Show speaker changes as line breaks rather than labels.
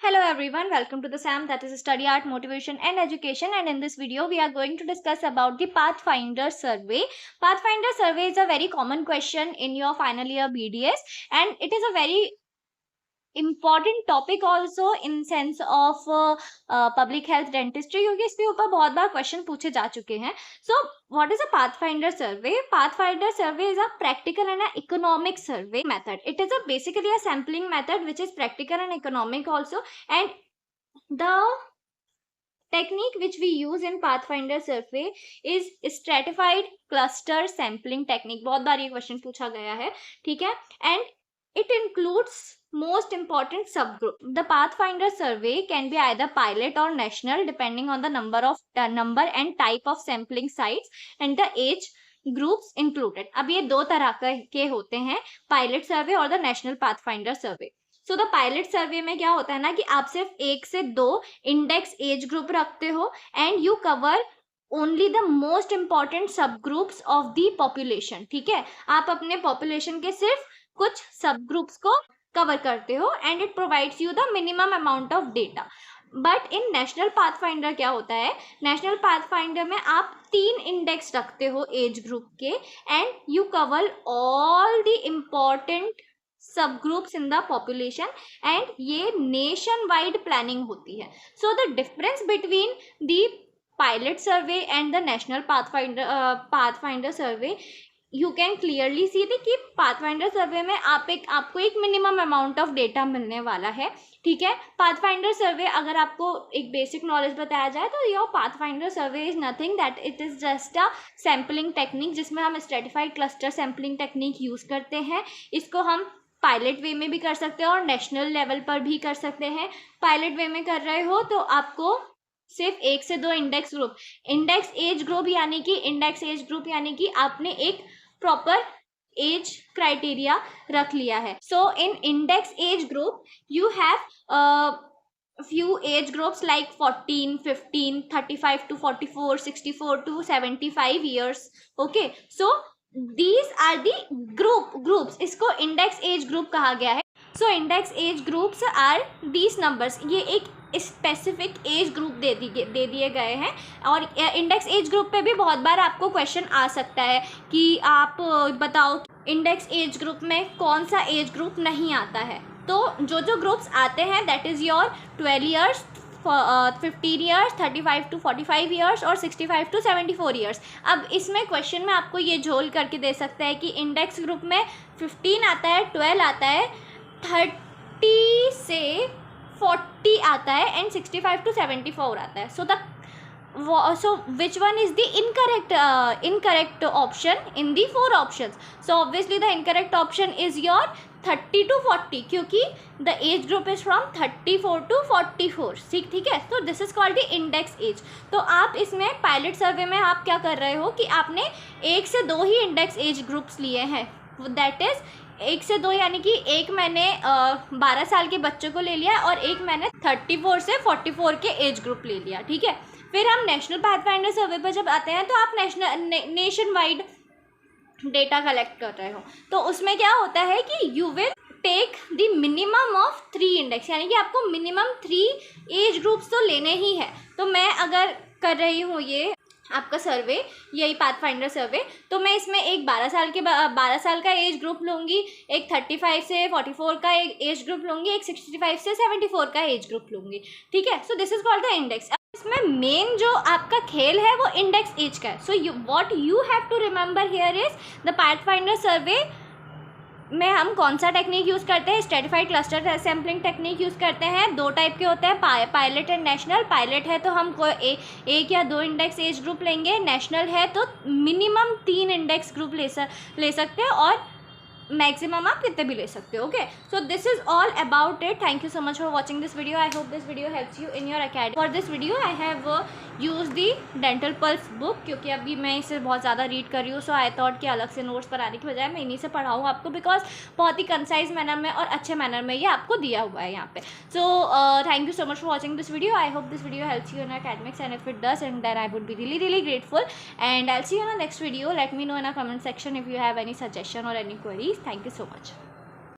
Hello everyone, welcome to the SAM, that is Study Art, Motivation and Education, and in this video we are going to discuss about the Pathfinder survey. Pathfinder survey is a very common question in your final year BDS and it is a very important topic also in sense of public health dentistry, क्योंकि इसके ऊपर बहुत बार question पूछे जा चुके हैं. So what is a Pathfinder survey? Pathfinder survey is a practical and an economic survey method. It is basically a sampling method which is practical and economic also, and the technique which we use in Pathfinder survey is stratified cluster sampling technique. बहुत बार ये question पूछा गया है, ठीक है, and it includes most important subgroup. The Pathfinder survey can be either pilot or national depending on the number and type of sampling sites and the age groups included. अब ये दो तरह के होते हैं, पायलट सर्वे और the national pathfinder survey. So the pilot survey में क्या होता है ना कि आप सिर्फ 1 से 2 इंडेक्स एज ग्रुप रखते हो and you cover only the most important सब ग्रुप्स ऑफ द पॉपुलेशन. ठीक है, आप अपने पॉपुलेशन के सिर्फ कुछ सब ग्रुप्स को कवर करते हो and it provides you the minimum amount of data. But in national pathfinder क्या होता है, नेशनल पाथफाइंडर में आप 3 इंडेक्स रखते हो एज ग्रुप के and you cover all the important sub groups in the population and ये नेशन वाइड प्लानिंग होती है. So the difference between the pilot survey and the national pathfinder survey you can clearly see the कि pathfinder survey में आपको एक minimum amount of data मिलने वाला है. ठीक है, पाथफाइंडर सर्वे अगर आपको एक बेसिक नॉलेज बताया जाए तो your pathfinder survey is nothing that it is just a sampling technique जिसमें हम stratified cluster sampling technique use करते हैं. इसको हम पायलट वे में भी कर सकते हैं और नेशनल लेवल पर भी कर सकते हैं. पायलट वे में कर रहे हो तो आपको सिर्फ 1 से 2 इंडेक्स एज ग्रुप यानी कि आपने एक प्रॉपर एज क्राइटेरिया रख लिया है. So in index age group you have few age groups like 14, 15, 35 to 44, 64 to 75 years. Okay, so these are the groups. इसको इंडेक्स एज ग्रुप कहा गया है. So index age groups are these numbers. ये एक specific age group दे दिए गए हैं और इंडेक्स एज ग्रुप पे भी बहुत बार आपको क्वेश्चन आ सकता है कि आप बताओ इंडेक्स एज ग्रुप में कौन सा एज ग्रुप नहीं आता है. तो जो ग्रुप्स आते हैं that is your 12 years, 15 years, 35 to 45 years और 65 to 74 ईयर्स. अब इसमें क्वेश्चन में आपको ये झोल करके दे सकता है कि इंडेक्स ग्रुप में 15 आता है, 12 आता है, 30 से 40 आता है एंड 65 to 74 आता है. So which one is the incorrect option in the 4 options? So obviously the incorrect option is your 30 to 40 क्योंकि the age group is from 34 to 44. ठीक है, तो this is called the index age. तो आप इसमें pilot survey में आप क्या कर रहे हो कि आपने 1 से 2 ही इंडेक्स एज ग्रुप्स लिए हैं. दैट इज 1 से 2 यानी कि एक मैंने 12 साल के बच्चों को ले लिया और एक मैंने 34 से 44 के एज ग्रुप ले लिया. ठीक है, फिर हम नेशनल पाथफाइंडर सर्वे पर जब आते हैं तो आप नेशन वाइड डेटा कलेक्ट कर रहे हो. तो उसमें क्या होता है कि you will take the minimum of 3 index यानी कि आपको मिनिमम 3 एज ग्रुप्स तो लेने ही है. तो मैं अगर कर रही हूँ ये आपका सर्वे, यही पाथफाइंडर सर्वे, तो मैं इसमें एक 12 साल का एज ग्रुप लूँगी, एक 35 से 44 का एज ग्रुप लूँगी, एक 65 से 74 का एज ग्रुप लूँगी. ठीक है, so this is called the index. इसमें मेन जो आपका खेल है वो इंडेक्स एज का है. So what you have to remember here is the pathfinder survey में हम कौन सा टेक्निक यूज़ करते हैं, stratified cluster sampling technique use करते हैं. 2 टाइप के होते हैं, पायलट एंड नेशनल. पायलट है तो हम 1 या 2 इंडेक्स एज ग्रुप लेंगे, नेशनल है तो मिनिमम 3 इंडेक्स ग्रुप ले सकते हैं और मैक्सिमम आप कितने भी ले सकते हो. Okay, so this is all about it. Thank you so much for watching this video. I hope this video helps you in your academy. For this video I have use the dental pulse book क्योंकि अभी मैं इसे बहुत ज़्यादा read कर रही हूँ. सो I thought कि अलग से नोट्स पर आने की बजाय मैं इन्हीं से पढ़ाऊँ आपको, बिकॉज बहुत ही कंसाइज मैनर में और अच्छे मैनर में ये आपको दिया हुआ है यहाँ पे. So thank you so much for watching this video. I hope this video helps you in academics, and if it does, and then I would be really grateful, and I'll see you in the next video. Let me know in a comment section if you have any suggestion or any queries. Thank you so much.